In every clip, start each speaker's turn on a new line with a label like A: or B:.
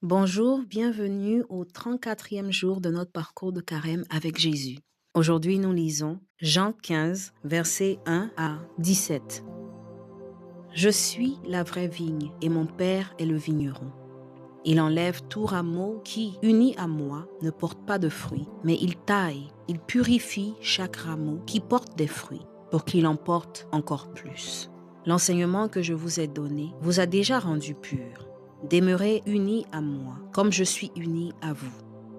A: Bonjour, bienvenue au 34e jour de notre parcours de carême avec Jésus. Aujourd'hui, nous lisons Jean 15, versets 1 à 17. Je suis la vraie vigne et mon Père est le vigneron. Il enlève tout rameau qui, uni à moi, ne porte pas de fruits, mais il taille, il purifie chaque rameau qui porte des fruits pour qu'il en porte encore plus. L'enseignement que je vous ai donné vous a déjà rendu pur. Demeurez unis à moi, comme je suis uni à vous.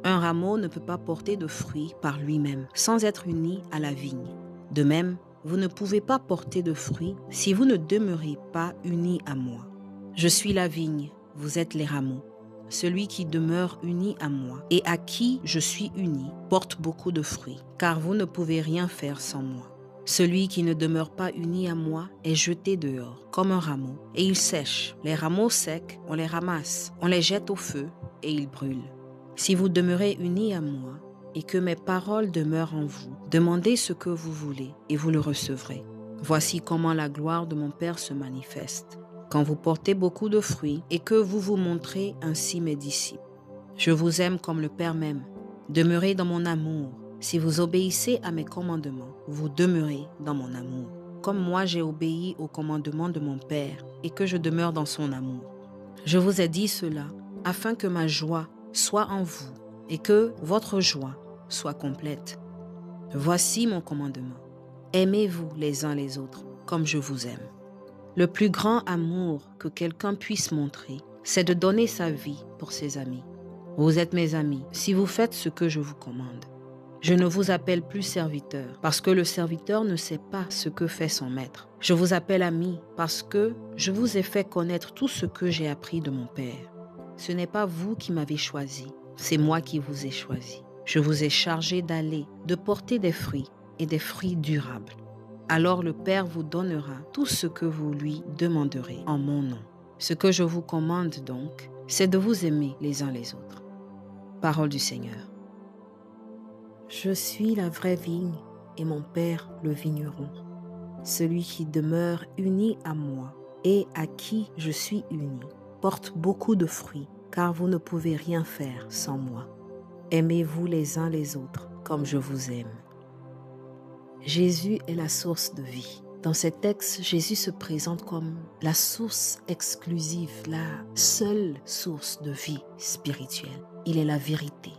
A: Un rameau ne peut pas porter de fruits par lui-même, sans être uni à la vigne. De même, vous ne pouvez pas porter de fruits si vous ne demeurez pas unis à moi. Je suis la vigne, vous êtes les rameaux. Celui qui demeure uni à moi et à qui je suis uni porte beaucoup de fruits, car vous ne pouvez rien faire sans moi. Celui qui ne demeure pas uni à moi est jeté dehors, comme un rameau, et il sèche. Les rameaux secs, on les ramasse, on les jette au feu, et ils brûlent. Si vous demeurez unis à moi, et que mes paroles demeurent en vous, demandez ce que vous voulez, et vous le recevrez. Voici comment la gloire de mon Père se manifeste, quand vous portez beaucoup de fruits, et que vous vous montrez ainsi mes disciples. Je vous aime comme le Père m'aime. Demeurez dans mon amour. Si vous obéissez à mes commandements, vous demeurez dans mon amour. Comme moi j'ai obéi aux commandements de mon Père et que je demeure dans son amour. Je vous ai dit cela afin que ma joie soit en vous et que votre joie soit complète. Voici mon commandement. Aimez-vous les uns les autres comme je vous aime. Le plus grand amour que quelqu'un puisse montrer, c'est de donner sa vie pour ses amis. Vous êtes mes amis si vous faites ce que je vous commande. Je ne vous appelle plus serviteur parce que le serviteur ne sait pas ce que fait son maître. Je vous appelle ami parce que je vous ai fait connaître tout ce que j'ai appris de mon Père. Ce n'est pas vous qui m'avez choisi, c'est moi qui vous ai choisi. Je vous ai chargé d'aller, de porter des fruits et des fruits durables. Alors le Père vous donnera tout ce que vous lui demanderez en mon nom. Ce que je vous commande donc, c'est de vous aimer les uns les autres. Parole du Seigneur. Je suis la vraie vigne et mon Père le vigneron. Celui qui demeure uni à moi et à qui je suis uni porte beaucoup de fruits, car vous ne pouvez rien faire sans moi. Aimez-vous les uns les autres comme je vous aime. Jésus est la source de vie. Dans ces textes, Jésus se présente comme la source exclusive, la seule source de vie spirituelle. Il est la vérité.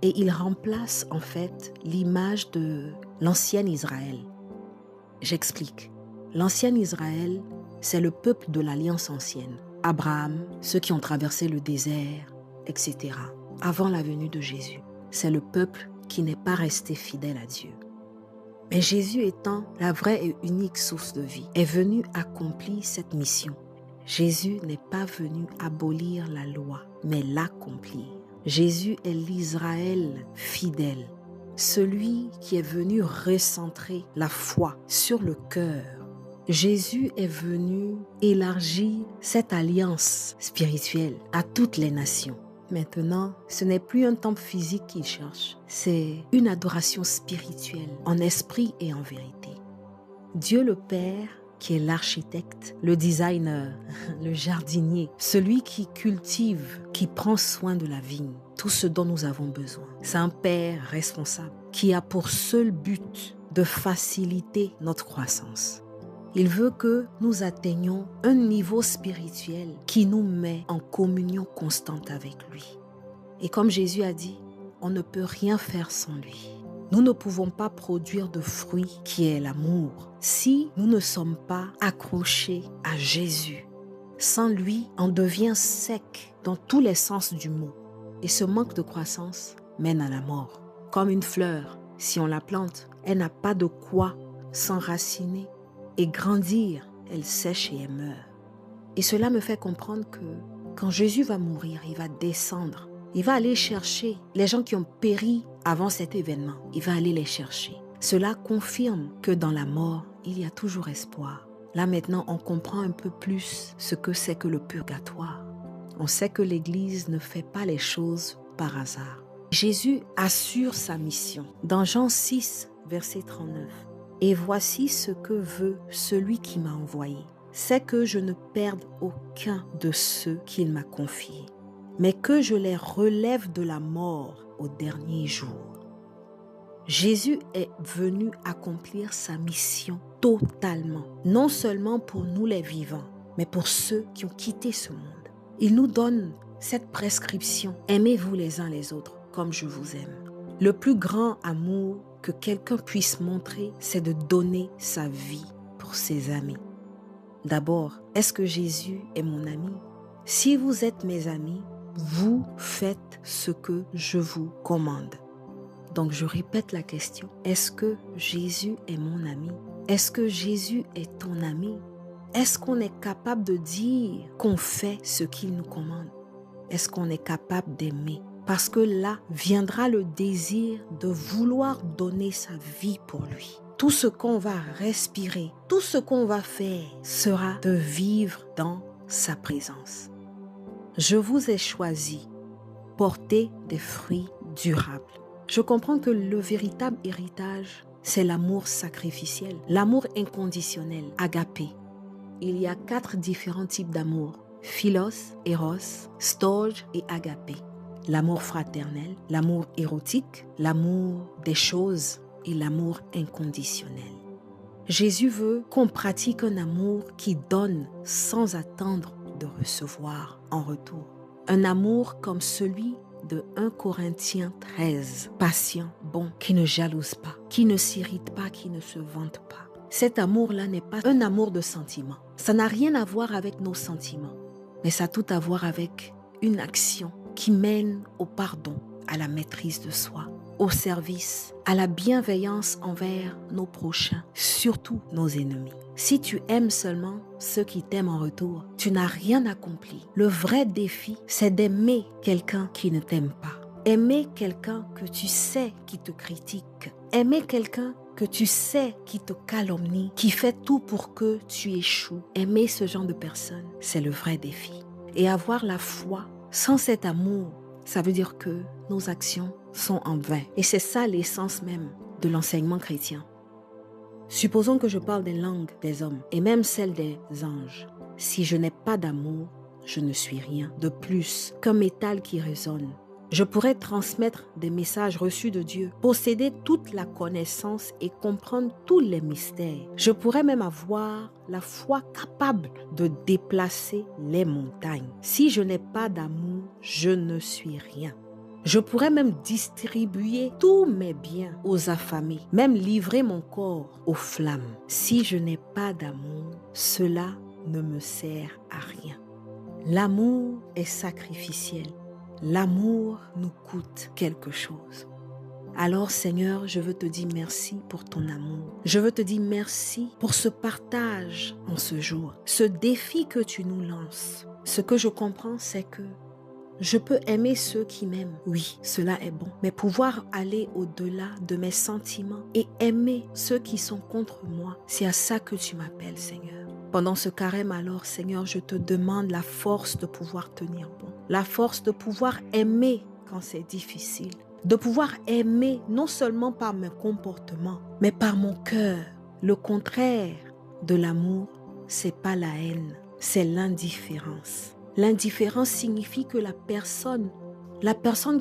A: Et il remplace en fait l'image de l'ancien Israël. J'explique. L'ancien Israël, c'est le peuple de l'Alliance ancienne. Abraham, ceux qui ont traversé le désert, etc. Avant la venue de Jésus. C'est le peuple qui n'est pas resté fidèle à Dieu. Mais Jésus étant la vraie et unique source de vie, est venu accomplir cette mission. Jésus n'est pas venu abolir la loi, mais l'accomplir. Jésus est l'Israël fidèle, celui qui est venu recentrer la foi sur le cœur. Jésus est venu élargir cette alliance spirituelle à toutes les nations. Maintenant, ce n'est plus un temple physique qu'il cherche, c'est une adoration spirituelle, en esprit et en vérité. Dieu le Père, qui est l'architecte, le designer, le jardinier, celui qui cultive, qui prend soin de la vigne, tout ce dont nous avons besoin. C'est un Père responsable qui a pour seul but de faciliter notre croissance. Il veut que nous atteignions un niveau spirituel qui nous met en communion constante avec lui. Et comme Jésus a dit, on ne peut rien faire sans lui. Nous ne pouvons pas produire de fruit qui est l'amour si nous ne sommes pas accrochés à Jésus. Sans lui, on devient sec dans tous les sens du mot. Et ce manque de croissance mène à la mort. Comme une fleur, si on la plante, elle n'a pas de quoi s'enraciner et grandir, elle sèche et elle meurt. Et cela me fait comprendre que quand Jésus va mourir, il va descendre. Il va aller chercher les gens qui ont péri avant cet événement. Il va aller les chercher. Cela confirme que dans la mort, il y a toujours espoir. Là maintenant, on comprend un peu plus ce que c'est que le purgatoire. On sait que l'Église ne fait pas les choses par hasard. Jésus assure sa mission. Dans Jean 6, verset 39. Et voici ce que veut celui qui m'a envoyé. C'est que je ne perde aucun de ceux qu'il m'a confiés, mais que je les relève de la mort au dernier jour. Jésus est venu accomplir sa mission totalement, non seulement pour nous les vivants, mais pour ceux qui ont quitté ce monde. Il nous donne cette prescription: aimez-vous les uns les autres comme je vous aime. Le plus grand amour que quelqu'un puisse montrer, c'est de donner sa vie pour ses amis. D'abord, est-ce que Jésus est mon ami? Si vous êtes mes amis, vous faites ce que je vous commande. Donc je répète la question: est-ce que Jésus est mon ami? Est-ce que Jésus est ton ami? Est-ce qu'on est capable de dire qu'on fait ce qu'il nous commande? Est-ce qu'on est capable d'aimer? Parce que là viendra le désir de vouloir donner sa vie pour lui. Tout ce qu'on va respirer, tout ce qu'on va faire sera de vivre dans sa présence. Je vous ai choisi, portez des fruits durables. Je comprends que le véritable héritage, c'est l'amour sacrificiel, l'amour inconditionnel, agapé. Il y a 4 différents types d'amour: philos, eros, storge et agapé. L'amour fraternel, l'amour érotique, l'amour des choses et l'amour inconditionnel. Jésus veut qu'on pratique un amour qui donne sans attendre de recevoir en retour. Un amour comme celui de 1 Corinthiens 13, patient, bon, qui ne jalouse pas, qui ne s'irrite pas, qui ne se vante pas. Cet amour-là n'est pas un amour de sentiment. Ça n'a rien à voir avec nos sentiments, mais ça a tout à voir avec une action qui mène au pardon, à la maîtrise de soi, au service, à la bienveillance envers nos prochains, surtout nos ennemis. Si tu aimes seulement ceux qui t'aiment en retour, tu n'as rien accompli. Le vrai défi, c'est d'aimer quelqu'un qui ne t'aime pas. Aimer quelqu'un que tu sais qui te critique. Aimer quelqu'un que tu sais qui te calomnie, qui fait tout pour que tu échoues. Aimer ce genre de personne, c'est le vrai défi. Et avoir la foi sans cet amour, ça veut dire que nos actions sont en vain. Et c'est ça l'essence même de l'enseignement chrétien. Supposons que je parle des langues des hommes et même celles des anges. Si je n'ai pas d'amour, je ne suis rien de plus qu'un métal qui résonne. Je pourrais transmettre des messages reçus de Dieu, posséder toute la connaissance et comprendre tous les mystères. Je pourrais même avoir la foi capable de déplacer les montagnes. Si je n'ai pas d'amour, je ne suis rien. Je pourrais même distribuer tous mes biens aux affamés, même livrer mon corps aux flammes. Si je n'ai pas d'amour, cela ne me sert à rien. L'amour est sacrificiel. L'amour nous coûte quelque chose. Alors Seigneur, je veux te dire merci pour ton amour. Je veux te dire merci pour ce partage en ce jour, ce défi que tu nous lances. Ce que je comprends, c'est que je peux aimer ceux qui m'aiment. Oui, cela est bon. Mais pouvoir aller au-delà de mes sentiments et aimer ceux qui sont contre moi, c'est à ça que tu m'appelles, Seigneur. Pendant ce carême alors, Seigneur, je te demande la force de pouvoir tenir bon. La force de pouvoir aimer quand c'est difficile. De pouvoir aimer non seulement par mes comportements, mais par mon cœur. Le contraire de l'amour, c'est pas la haine, c'est l'indifférence. L'indifférence signifie que la personne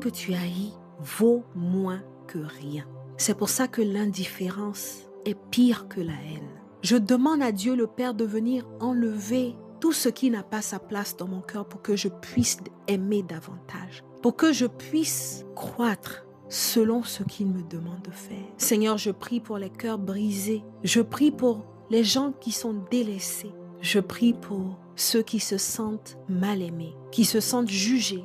A: que tu haïs vaut moins que rien. C'est pour ça que l'indifférence est pire que la haine. Je demande à Dieu le Père de venir enlever tout ce qui n'a pas sa place dans mon cœur pour que je puisse aimer davantage, pour que je puisse croître selon ce qu'il me demande de faire. Seigneur, je prie pour les cœurs brisés. Je prie pour les gens qui sont délaissés. Je prie pour ceux qui se sentent mal aimés, qui se sentent jugés.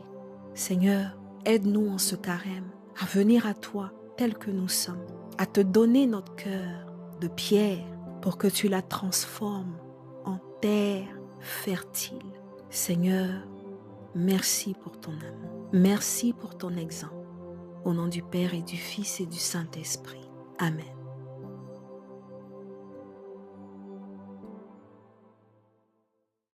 A: Seigneur, aide-nous en ce carême à venir à toi tel que nous sommes, à te donner notre cœur de pierre pour que tu la transformes en terre fertile. Seigneur, merci pour ton amour. Merci pour ton exemple. Au nom du Père et du Fils et du Saint-Esprit. Amen.